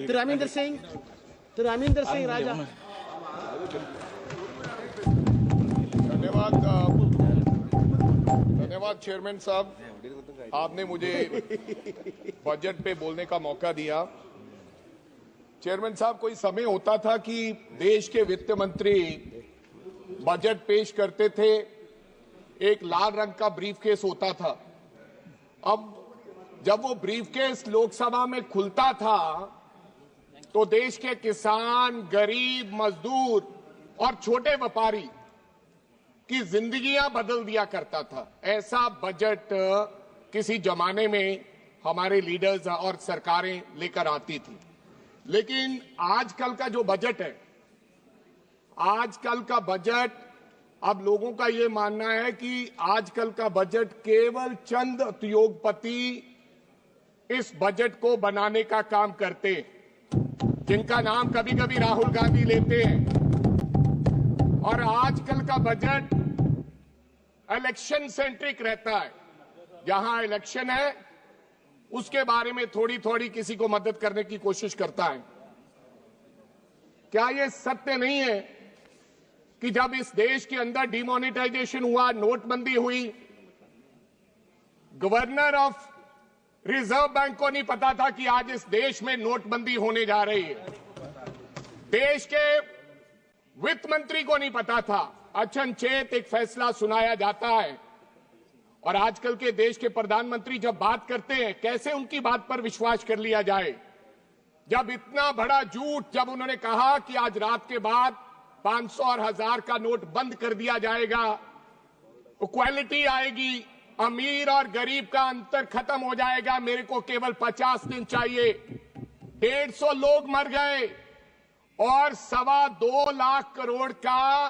திரு அமீந்தர் சிங் ராஜா. धन्यवाद चेयरमैन साहब, आपने मुझे बजट पे बोलने का मौका दिया। चेयरमैन साहब, कोई समय होता था कि देश के वित्त मंत्री बजट पेश करते थे, एक लाल रंग का ब्रीफकेस होता था। अब जब वो ब्रीफकेस लोकसभा में खुलता था तो देश के किसान, गरीब, मजदूर और छोटे व्यापारी की जिंदगियां बदल दिया करता था। ऐसा बजट किसी जमाने में हमारे लीडर्स और सरकारें लेकर आती थी। लेकिन आजकल का जो बजट है, आजकल का बजट, अब लोगों का ये मानना है कि आजकल का बजट केवल चंद उद्योगपति इस बजट को बनाने का काम करते हैं, जिनका नाम कभी कभी राहुल गांधी लेते हैं। और आजकल का बजट इलेक्शन सेंट्रिक रहता है। जहां इलेक्शन है उसके बारे में थोड़ी थोड़ी किसी को मदद करने की कोशिश करता है। क्या यह सत्य नहीं है कि जब इस देश के अंदर डिमोनेटाइजेशन हुआ, नोटबंदी हुई, गवर्नर ऑफ रिजर्व बैंक को नहीं पता था कि आज इस देश में नोटबंदी होने जा रही है। देश के वित्त मंत्री को नहीं पता था। अचनचेत एक फैसला सुनाया जाता है और आजकल के देश के प्रधानमंत्री जब बात करते हैं, कैसे उनकी बात पर विश्वास कर लिया जाए। जब इतना बड़ा झूठ, जब उन्होंने कहा कि आज रात के बाद 500 और 1000 का नोट बंद कर दिया जाएगा, इक्वालिटी आएगी, अमीर और गरीब का अंतर खत्म हो जाएगा, मेरे को केवल 50 दिन चाहिए। 150 लोग मर गए और 2.25 लाख करोड़ का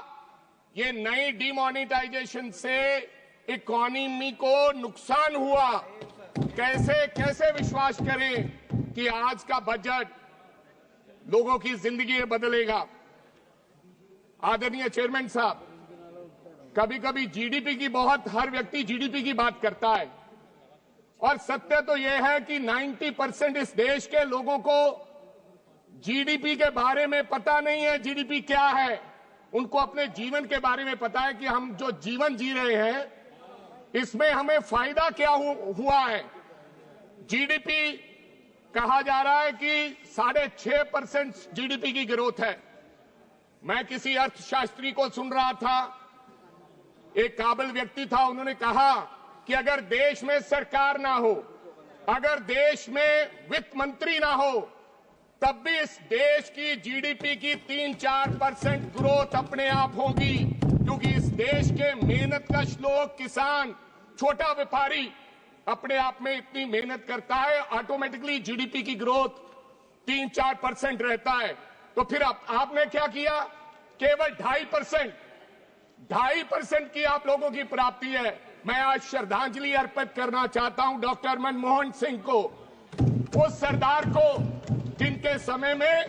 ये नई डिमोनेटाइजेशन से इकोनॉमी को नुकसान हुआ। कैसे विश्वास करें कि आज का बजट लोगों की जिंदगी बदलेगा। आदरणीय चेयरमैन साहब, कभी कभी जीडीपी की हर व्यक्ति जीडीपी की बात करता है और सत्य तो यह है कि 90% इस देश के लोगों को जीडीपी के बारे में पता नहीं है। जीडीपी क्या है, उनको अपने जीवन के बारे में पता है कि हम जो जीवन जी रहे हैं इसमें हमें फायदा क्या हुआ है। जीडीपी कहा जा रहा है कि 6.5% जीडीपी की ग्रोथ है। मैं किसी अर्थशास्त्री को सुन रहा था, एक काबिल व्यक्ति था, उन्होंने कहा कि अगर देश में सरकार ना हो, अगर देश में वित्त मंत्री ना हो, तब भी इस देश की जीडीपी की 3-4% ग्रोथ अपने आप होगी, क्योंकि इस देश के मेहनत कश लोग, किसान, छोटा व्यापारी अपने आप में इतनी मेहनत करता है, ऑटोमेटिकली जीडीपी की ग्रोथ 3-4% रहता है। तो फिर आपने क्या किया, केवल 2.5% की आप लोगों की प्राप्ति है। मैं आज श्रद्धांजलि अर्पित करना चाहता हूं डॉक्टर मनमोहन सिंह को, उस सरदार को जिनके समय में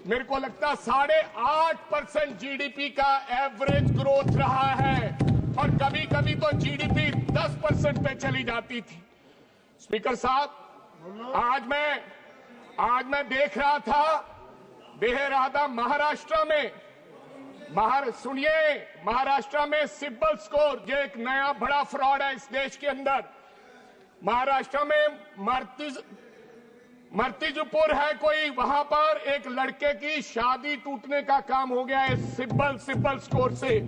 मेरे को लगता 8.5% जीडीपी का एवरेज ग्रोथ रहा है और कभी कभी तो जीडीपी 10% पे चली जाती थी। स्पीकर साहब, आज मैं देख रहा था महाराष्ट्र में, सुनिए, महाराष्ट्र में सिबिल स्कोर, जो एक नया बड़ा फ्रॉड है इस देश के अंदर। महाराष्ट्र में मर्तिजपुर है कोई, वहां पर एक लड़के की शादी टूटने का काम हो गया है सिबिल स्कोर से,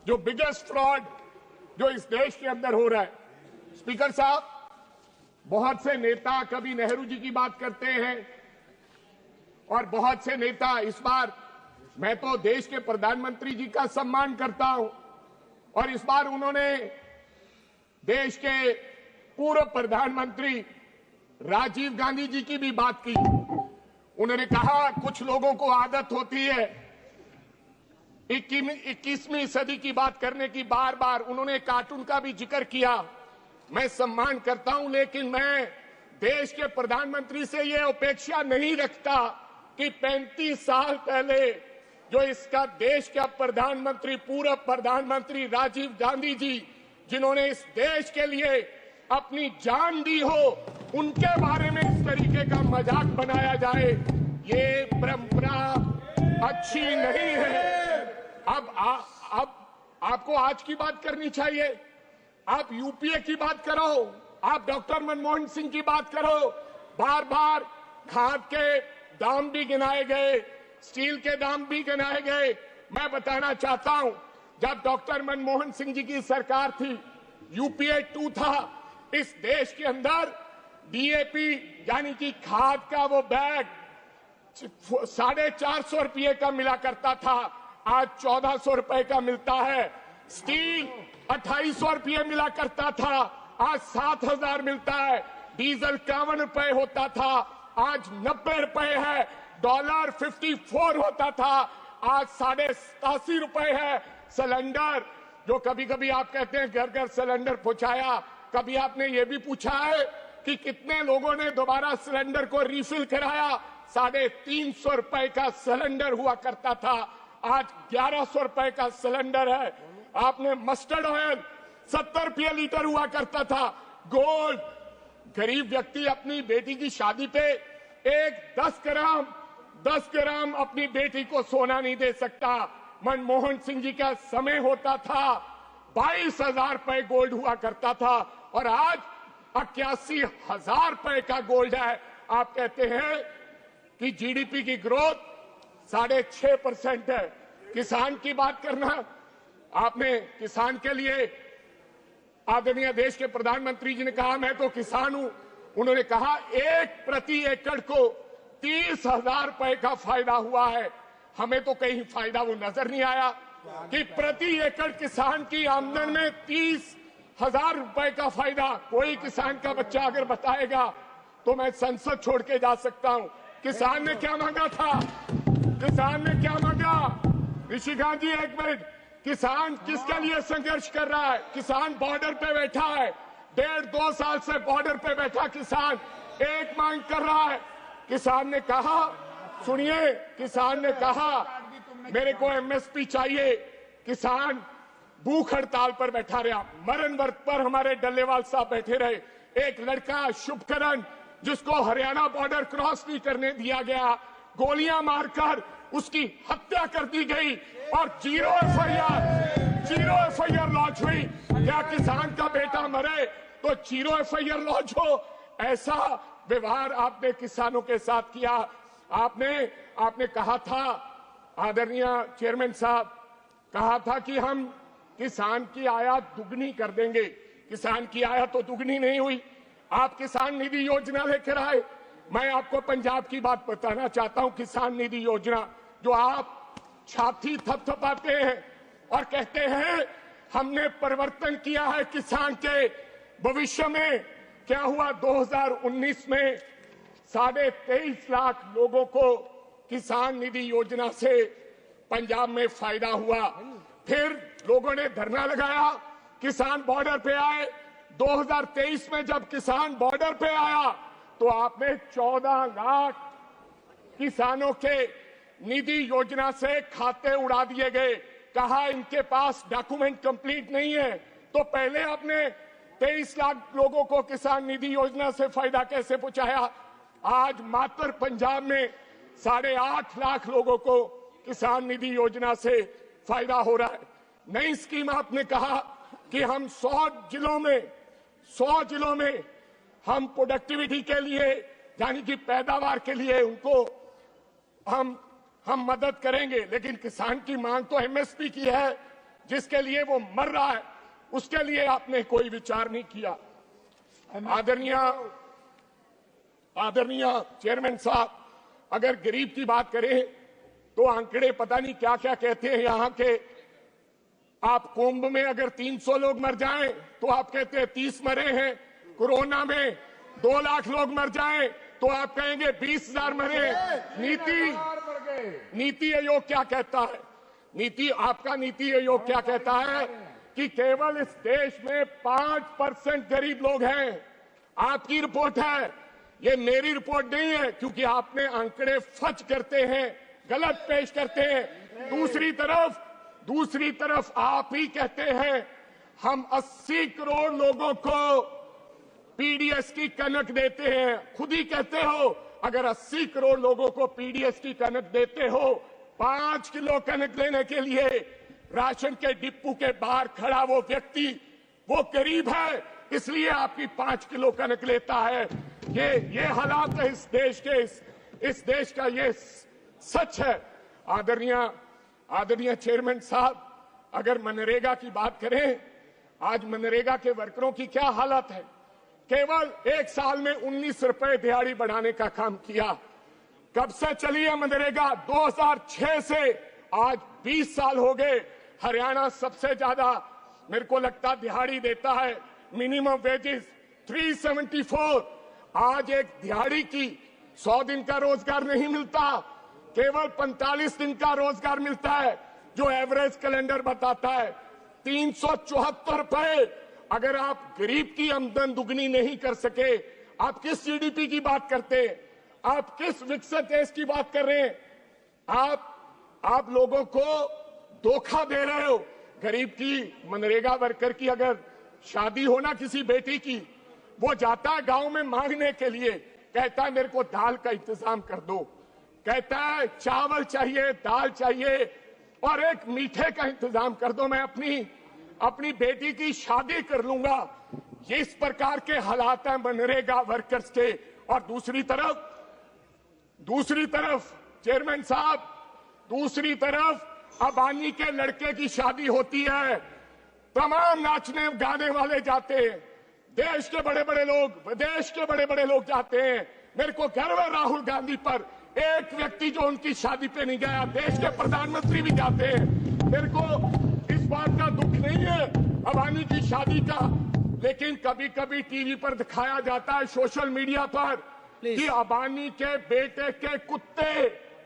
जो बिगेस्ट फ्रॉड जो इस देश के अंदर हो रहा है। स्पीकर साहब, बहुत से नेता कभी नेहरू जी की बात करते हैं और बहुत से नेता, इस बार मैं तो देश के प्रधानमंत्री जी का सम्मान करता हूं और इस बार उन्होंने देश के पूर्व प्रधानमंत्री राजीव गांधी जी की भी बात की। उन्होंने कहा कुछ लोगों को आदत होती है 21वीं सदी की बात करने की, बार बार उन्होंने कार्टून का भी जिक्र किया। मैं सम्मान करता हूं, लेकिन मैं देश के प्रधानमंत्री से यह अपेक्षा नहीं रखता कि 35 साल पहले जो इसका देश का प्रधानमंत्री, पूर्व प्रधानमंत्री राजीव गांधी जी, जिन्होंने इस देश के लिए अपनी जान दी हो, उनके बारे में इस तरीके का मजाक बनाया जाए, ये परंपरा अच्छी नहीं है। अब आपको आज की बात करनी चाहिए। आप यूपीए की बात करो, आप डॉक्टर मनमोहन सिंह की बात करो। बार बार खाद के दाम भी गिनाए गए, स्टील के दाम भी गिनाए गए। मैं बताना चाहता हूं, जब डॉक्टर मनमोहन सिंह जी की सरकार थी, यूपीए 2 था, इस देश के अंदर डीएपी यानी कि खाद का वो बैग 450 रुपये का मिला करता था, आज 1400 रुपए का मिलता है। स्टील 2800 रुपये मिला करता था, आज 7000 मिलता है। डीजल 51 रुपए होता था, आज 90 रुपए है। डॉलर 54 होता था, आज 87.5 रुपए है। सिलेंडर, जो कभी कभी आप कहते हैं घर घर सिलेंडर पहुंचाया, कभी आपने ये भी पूछा है कि कितने लोगों ने दोबारा सिलेंडर को रिफिल कराया? 350 रुपए का सिलेंडर हुआ करता था, आज 1100 रुपए का सिलेंडर है। आपने मस्टर्ड ऑयल 70 रुपये लीटर हुआ करता था। गोल्ड, गरीब व्यक्ति अपनी बेटी की शादी पे 10 ग्राम अपनी बेटी को सोना नहीं दे सकता। मनमोहन सिंह जी का समय होता था 22,000 रुपए गोल्ड हुआ करता था, और आज 81,000 रुपए का गोल्ड है। आप कहते हैं कि जीडीपी की ग्रोथ 6.5% है। किसान की बात करना, आपने किसान के लिए, आदरणीय देश के प्रधानमंत्री जी ने कहा मैं तो किसान हूं, उन्होंने कहा 1 प्रति एकड़ को 30,000 रुपए का फायदा हुआ है। हमें तो कहीं फायदा वो नजर नहीं आया कि प्रति एकड़ किसान की आमदन में 30,000 रुपए का फायदा। कोई किसान का बच्चा अगर बताएगा तो मैं संसद छोड़ के जा सकता हूं। किसान ने क्या मांगा था? किसान ने क्या मांगा? ऋषिकांत जी, एक मिनट। किसान किसके लिए संघर्ष कर रहा है? किसान बॉर्डर पे बैठा है, 1.5-2 साल से बॉर्डर पे बैठा किसान एक मांग कर रहा है। किसान ने कहा, सुनिए, किसान ने कहा मेरे को एमएसपी चाहिए। किसान भूख हड़ताल पर बैठा रहा, मरण व्रत पर हमारे डल्लेवाल साहब बैठे रहे। एक लड़का शुभकरण, जिसको हरियाणा बॉर्डर क्रॉस नहीं करने दिया गया, गोलियां मारकर उसकी हत्या कर दी गई और 0 एफआईआर लॉन्च हुई। क्या किसान का बेटा मरे तो 0 एफआईआर लॉन्च हो? ऐसा व्यवहार आपने किसानों के साथ किया। आपने कहा था, आदरणीय चेयरमैन साहब, कहा था कि हम किसान की आयात दुगनी कर देंगे। किसान की आयात तो दुगनी नहीं हुई। आप किसान निधि योजना लेकर आए। मैं आपको पंजाब की बात बताना चाहता हूं। किसान निधि योजना, जो आप छाती थपथपाते हैं और कहते हैं हमने परिवर्तन किया है किसान के भविष्य में, क्या हुआ? 2019 में 23.5 लाख लोगों को किसान निधि योजना से पंजाब में फायदा हुआ। फिर लोगों ने धरना लगाया, किसान बॉर्डर पे आए। 2023 में जब किसान बॉर्डर पे आया तो आपने 14 लाख किसानों के निधि योजना से खाते उड़ा दिए गए। कहा इनके पास डॉक्यूमेंट कंप्लीट नहीं है। तो पहले आपने 23 लाख लोगों को किसान निधि योजना से फायदा कैसे पहुंचाया? आज मात्र पंजाब में 8.5 लाख लोगों को किसान निधि योजना से फायदा हो रहा है। नई स्कीम आपने कहा कि हम 100 जिलों में हम प्रोडक्टिविटी के लिए, यानी कि पैदावार के लिए उनको हम मदद करेंगे। लेकिन किसान की मांग तो एमएसपी की है, जिसके लिए वो मर रहा है, उसके लिए आपने कोई विचार नहीं किया। आदरणीय चेयरमैन साहब, अगर गरीब की बात करें तो आंकड़े पता नहीं क्या क्या कहते हैं यहाँ के। आप कुंभ में अगर 300 लोग मर जाएं तो आप कहते हैं 30 मरे हैं। कोरोना में 2 लाख लोग मर जाएं तो आप कहेंगे 20,000 मरे। नीति आयोग क्या कहता है? आपका नीति आयोग क्या कहता है कि केवल इस देश में 5% गरीब लोग हैं। आपकी रिपोर्ट है, ये मेरी रिपोर्ट नहीं है, क्योंकि आपने आंकड़े फच करते हैं, गलत पेश करते हैं। दूसरी तरफ आप ही कहते हैं हम 80 करोड़ लोगों को पीडीएस की कनक देते हैं, खुद ही कहते हो अगर 80 करोड़ लोगों को पीडीएस की कनक देते हो, 5 किलो कनक लेने के लिए राशन के डिपो के बाहर खड़ा वो व्यक्ति वो गरीब है, इसलिए आपकी 5 किलो कनक लेता है। ये हालात है इस देश के, इस देश का ये सच है। आदरणीय चेयरमैन साहब, अगर मनरेगा की बात करें, आज मनरेगा के वर्करों की क्या हालत है। केवल 1 साल में 19 रुपए दिहाड़ी बढ़ाने का काम किया। कब से चली है मनरेगा? 2006 से आज 20 साल हो गए। हरियाणा सबसे ज्यादा मेरे को लगता दिहाड़ी देता है। Minimum wages 374। आज एक दिहाड़ी की 100 दिन का रोजगार नहीं मिलता, केवल 45 दिन का रोजगार मिलता है, जो एवरेज कैलेंडर बताता है 374 रुपए। अगर आप गरीब की आमदन दुगनी नहीं कर सके, आप किस जीडीपी की बात करते हैं? आप किस विकसित देश की बात कर रहे हैं? आप लोगों को धोखा दे रहे हो। गरीब की मनरेगा वर्कर की अगर शादी हो ना किसी बेटी की, वो जाता है गांव में मांगने के लिए, कहता है मेरे को दाल का इंतजाम कर दो, कहता है चावल चाहिए, दाल चाहिए और एक मीठे का इंतजाम कर दो, मैं अपनी बेटी की शादी कर लूंगा। ये इस प्रकार के हालात हैं मनरेगा वर्कर्स के। और दूसरी तरफ चेयरमैन साहब, दूसरी तरफ अबानी के लड़के की शादी होती है, तमाम नाचने गाने वाले जाते हैं, देश के बड़े बड़े लोग, विदेश के बड़े बड़े लोग जाते हैं। मेरे को गर्व है राहुल गांधी पर, एक व्यक्ति जो उनकी शादी पे नहीं गया। देश के प्रधानमंत्री भी जाते हैं। मेरे को इस बात का दुख नहीं है अबानी की शादी का, लेकिन कभी कभी टीवी पर दिखाया जाता है, सोशल मीडिया पर, कि अबानी के बेटे के कुत्ते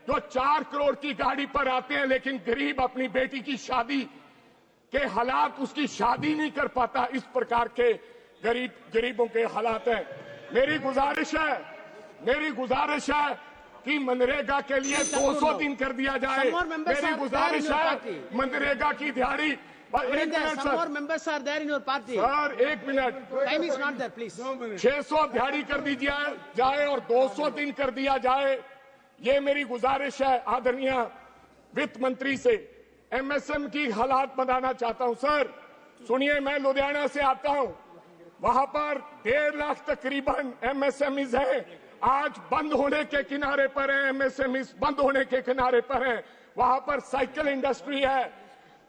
जो 4 करोड़ की गाड़ी पर आते हैं, लेकिन गरीब अपनी बेटी की शादी के हालात, उसकी शादी नहीं कर पाता। इस प्रकार के गरीबों के हालात हैं। मेरी गुजारिश है कि मनरेगा के लिए 200 दिन कर दिया जाए। मेरी गुजारिश है मनरेगा की दिहाड़ी। एक मिनट सर, 1 मिनट। 600 दिहाड़ी कर दी जाए और 200 दिन कर दिया जाए, ये मेरी गुजारिश है आदरणीय वित्त मंत्री से। एमएसएम की हालात बताना चाहता हूं सर, सुनिए, मैं लुधियाना से आता हूं, वहां पर 1.5 लाख तकरीबन एमएसएमईज हैं, आज बंद होने के किनारे पर हैं। एमएसएमईज बंद होने के किनारे पर हैं। वहां पर साइकिल इंडस्ट्री है,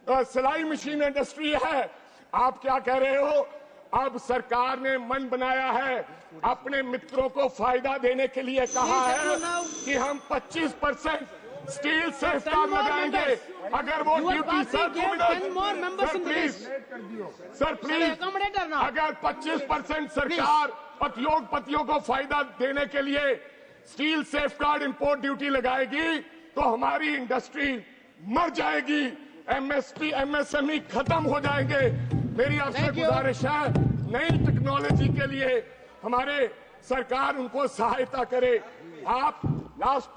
सिलाई मशीन इंडस्ट्री है। आप क्या कह रहे हो? अब सरकार ने मन बनाया है, अपने मित्रों को फायदा देने के लिए कहा है कि हम 25% स्टील सेफगार्ड लगाएंगे। अगर वो ड्यूटी सर प्लीज अगर 25% सरकार उद्योगपतियों को फायदा देने के लिए स्टील सेफगार्ड इंपोर्ट ड्यूटी लगाएगी, तो हमारी इंडस्ट्री मर जाएगी, एमएसएमई खत्म हो जाएंगे। मेरी आपसे गुजारिश है, नई टेक्नोलॉजी के लिए हमारे सरकार उनको सहायता करे। आप लास्ट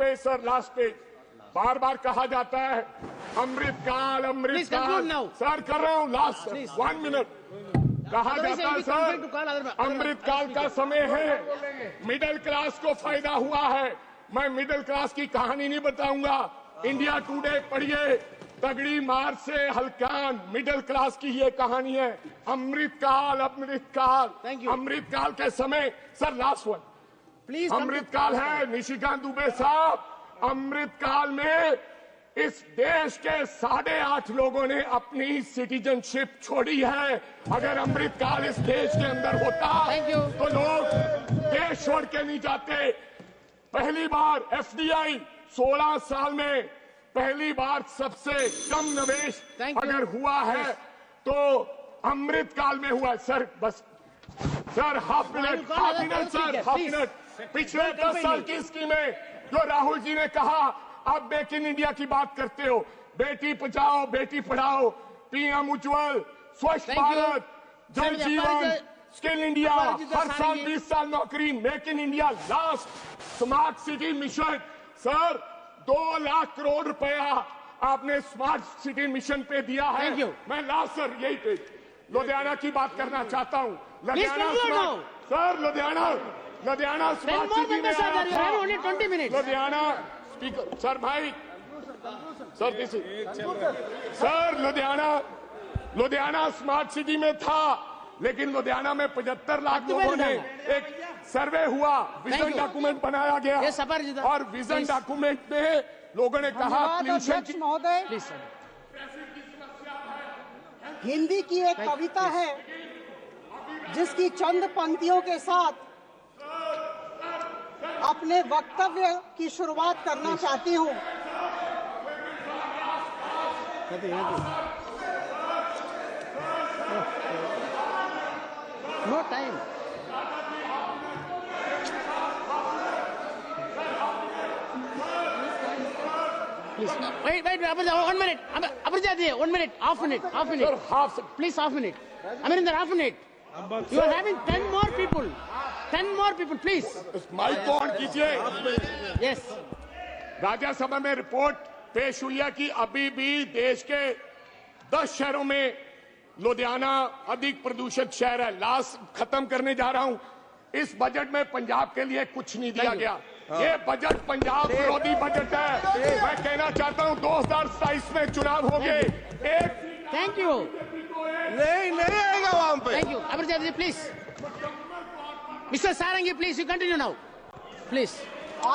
पे बार बार कहा जाता है अमृतकाल सर, कर रहा हूँ, लास्ट 1 मिनट। कहा जाता है सर अमृतकाल का समय है, मिडिल क्लास को फायदा हुआ है। मैं मिडिल क्लास की कहानी नहीं बताऊंगा, इंडिया टुडे पढ़िए, तगड़ी मार से हल्कान, मिडिल क्लास की ये कहानी है। अमृतकाल के समय सर, लास्ट 1 प्लीज, अमृतकाल है। निशिकांत दुबे साहब, अमृतकाल में इस देश के 8.5 लोगों ने अपनी सिटीजनशिप छोड़ी है। अगर अमृतकाल इस देश के अंदर होता तो लोग देश छोड़ के नहीं जाते। पहली बार एफडीआई 16 साल में पहली बार सबसे कम निवेश अगर हुआ है तो अमृतकाल में हुआ है। सर बस सर, हाफ मिनट। पिछले 10 साल की स्कीमें जो राहुल जी ने कहा, आप मेक इन इंडिया की बात करते हो, बेटी बचाओ बेटी पढ़ाओ, पीएम उज्ज्वल, स्वच्छ भारत, जल जीवन, स्किल इंडिया, हर साल 20 साल नौकरी, make in India, last smart city mission. Sir 2 lakh crore रुपया आपने स्मार्ट सिटी मिशन पे दिया है। मैं लास्ट सर यही पे लुधियाना की बात करना चाहता हूं। Ludhiana conclude now. Sir Ludhiana 10 smart more city में members are there. You आया have था। only 20 minutes. Ludhiana speaker sir भाई sir sir Ludhiana smart city में था, लेकिन लुधियाना में 75 लाख लोगों ने एक सर्वे हुआ, विजन you. डॉक्यूमेंट बनाया गया Yes, अपराजिता. और विजन Please. डॉक्यूमेंट में लोगों ने कहा पोल्यूशन अध्यक्ष महोदय, Please, sir. हिंदी की एक कविता है जिसकी चंद पंक्तियों के साथ अपने वक्तव्य की शुरुआत करना चाहती हूँ। No time. Please. Wait, Aparajita, 1 minute. Aparajita, 1 minute, half minute. Sir half Please, half minute. Amrinder, half minute. You are having 10 more people. 10 more people, please. Mic को ऑन कीजिए। Yes. राज्यसभा में रिपोर्ट पेश हुई है कि अभी भी देश के 10 शहरों में लुधियाना अधिक प्रदूषित शहर है। लास्ट खत्म करने जा रहा हूं। इस बजट में पंजाब के लिए कुछ नहीं दिया गया। ये बजट पंजाब विरोधी बजट है। मैं कहना चाहता हूं 2027 में चुनाव होंगे। एक Thank you. नहीं आएगा वहां पे। Thank you. Aparajita, please. Mr. Sarangi, please, you continue now. Please.